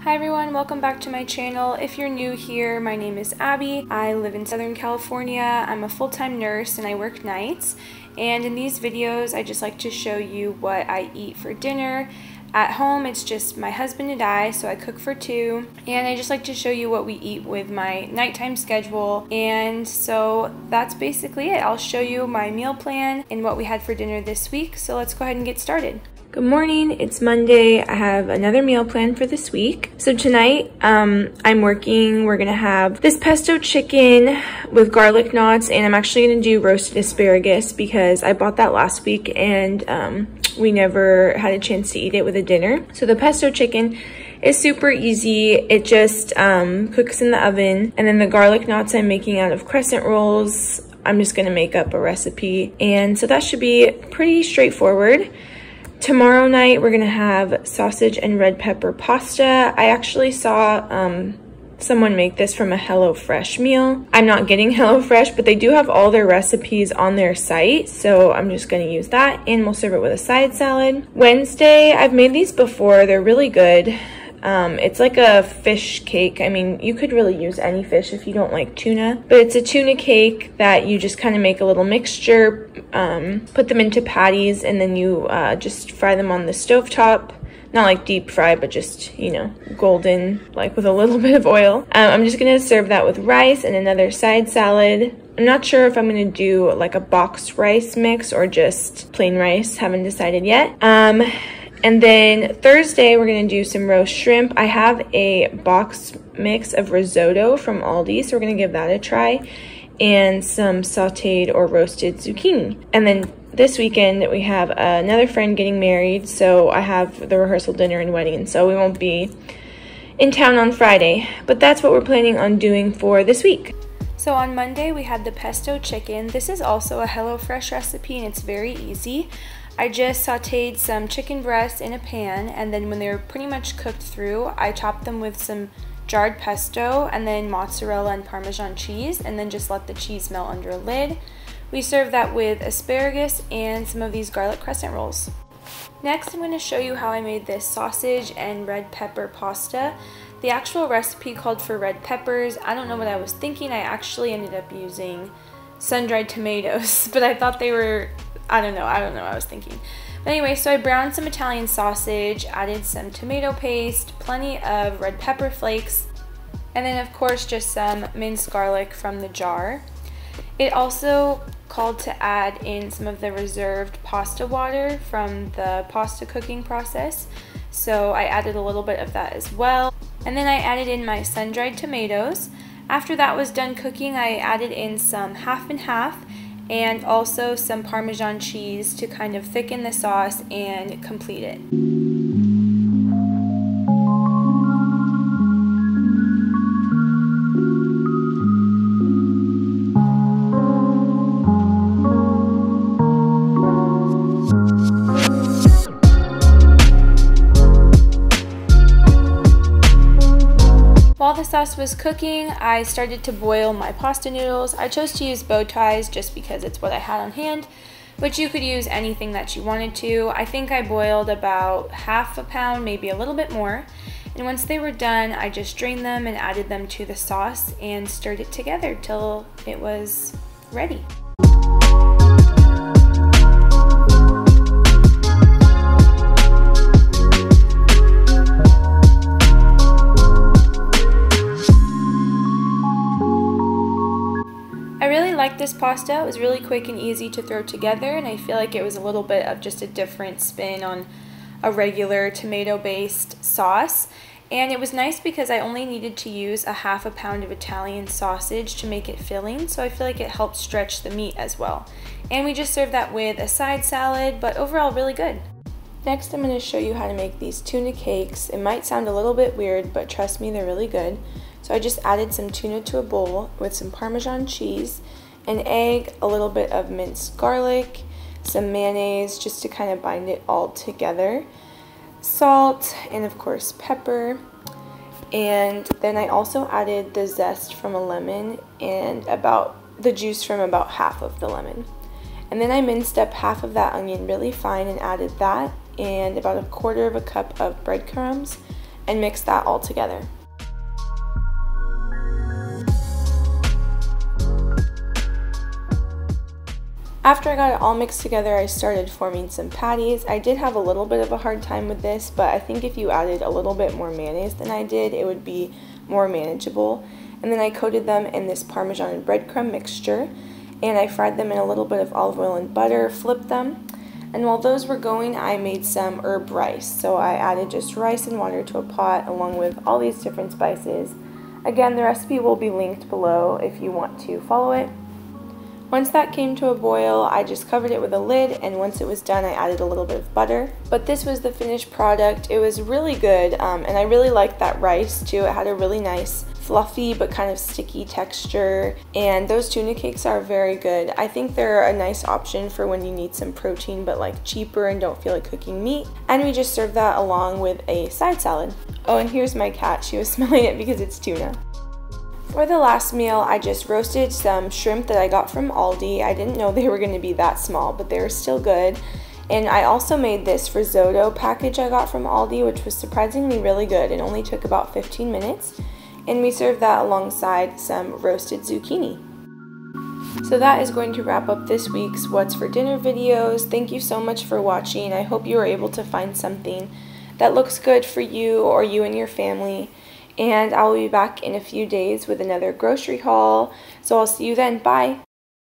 Hi everyone, welcome back to my channel. If you're new here, my name is Abby. I live in Southern California. I'm a full-time nurse and I work nights. And in these videos, I just like to show you what I eat for dinner. At home, it's just my husband and I, so I cook for two. And I just like to show you what we eat with my nighttime schedule. And so that's basically it. I'll show you my meal plan and what we had for dinner this week. So let's go ahead and get started. Good morning, it's Monday. I have another meal plan for this week. So tonight, I'm working. We're gonna have this pesto chicken with garlic knots, and I'm actually gonna do roasted asparagus because I bought that last week and we never had a chance to eat it with a dinner. So the pesto chicken is super easy. It just cooks in the oven, and then the garlic knots I'm making out of crescent rolls. I'm just gonna make up a recipe, and so that should be pretty straightforward. Tomorrow night, we're gonna have sausage and red pepper pasta. I actually saw someone make this from a HelloFresh meal. I'm not getting HelloFresh, but they do have all their recipes on their site, so I'm just gonna use that, and we'll serve it with a side salad. Wednesday, I've made these before. They're really good. It's like a fish cake. I mean, you could really use any fish if you don't like tuna, but it's a tuna cake that you just kind of make a little mixture, put them into patties, and then you just fry them on the stovetop. Not like deep fry, but just, you know, golden, like with a little bit of oil. I'm just gonna serve that with rice and another side salad. I'm not sure if I'm gonna do like a boxed rice mix or just plain rice. Haven't decided yet. And then Thursday, we're gonna do some roast shrimp. I have a box mix of risotto from Aldi, so we're gonna give that a try, and some sauteed or roasted zucchini. And then this weekend, we have another friend getting married, so I have the rehearsal dinner and wedding, so we won't be in town on Friday. But that's what we're planning on doing for this week. So on Monday, we had the pesto chicken. This is also a HelloFresh recipe, and it's very easy. I just sauteed some chicken breasts in a pan, and then when they were pretty much cooked through, I chopped them with some jarred pesto and then mozzarella and Parmesan cheese, and then just let the cheese melt under a lid. We serve that with asparagus and some of these garlic crescent rolls. Next, I'm going to show you how I made this sausage and red pepper pasta. The actual recipe called for red peppers. I don't know what I was thinking. I actually ended up using sun-dried tomatoes, but I thought they were, I don't know what I was thinking. But anyway, so I browned some Italian sausage, added some tomato paste, plenty of red pepper flakes, and then of course just some minced garlic from the jar. It also called to add in some of the reserved pasta water from the pasta cooking process, so I added a little bit of that as well. And then I added in my sun-dried tomatoes. After that was done cooking, I added in some half and half, and also some Parmesan cheese to kind of thicken the sauce and complete it. While the sauce was cooking, I started to boil my pasta noodles. I chose to use bow ties just because it's what I had on hand, but you could use anything that you wanted to. I think I boiled about half a pound, maybe a little bit more. And once they were done, I just drained them and added them to the sauce and stirred it together till it was ready. I really liked this pasta. It was really quick and easy to throw together, and I feel like it was a little bit of just a different spin on a regular tomato-based sauce. And it was nice because I only needed to use a half a pound of Italian sausage to make it filling, so I feel like it helped stretch the meat as well. And we just served that with a side salad, but overall really good. Next, I'm going to show you how to make these tuna cakes. It might sound a little bit weird, but trust me, they're really good. So I just added some tuna to a bowl with some Parmesan cheese, an egg, a little bit of minced garlic, some mayonnaise just to kind of bind it all together, salt, and of course pepper. And then I also added the zest from a lemon and about the juice from about half of the lemon. And then I minced up half of that onion really fine and added that, and about 1/4 cup of breadcrumbs, and mix that all together. After I got it all mixed together, I started forming some patties. I did have a little bit of a hard time with this, but I think if you added a little bit more mayonnaise than I did, it would be more manageable. And then I coated them in this Parmesan and breadcrumb mixture, and I fried them in a little bit of olive oil and butter, flipped them, and while those were going, I made some herb rice. So I added just rice and water to a pot along with all these different spices. Again, the recipe will be linked below if you want to follow it. Once that came to a boil, I just covered it with a lid, and once it was done, I added a little bit of butter. But this was the finished product. It was really good, and I really liked that rice too. It had a really nice, fluffy but kind of sticky texture, and those tuna cakes are very good. I think they're a nice option for when you need some protein but like cheaper and don't feel like cooking meat. And we just served that along with a side salad. Oh, and here's my cat. She was smelling it because it's tuna. For the last meal, I just roasted some shrimp that I got from Aldi. I didn't know they were going to be that small, but they were still good. And I also made this risotto package I got from Aldi, which was surprisingly really good. It only took about 15 minutes. And we served that alongside some roasted zucchini. So that is going to wrap up this week's What's for Dinner videos. Thank you so much for watching. I hope you were able to find something that looks good for you or you and your family. And I'll be back in a few days with another grocery haul. So I'll see you then. Bye!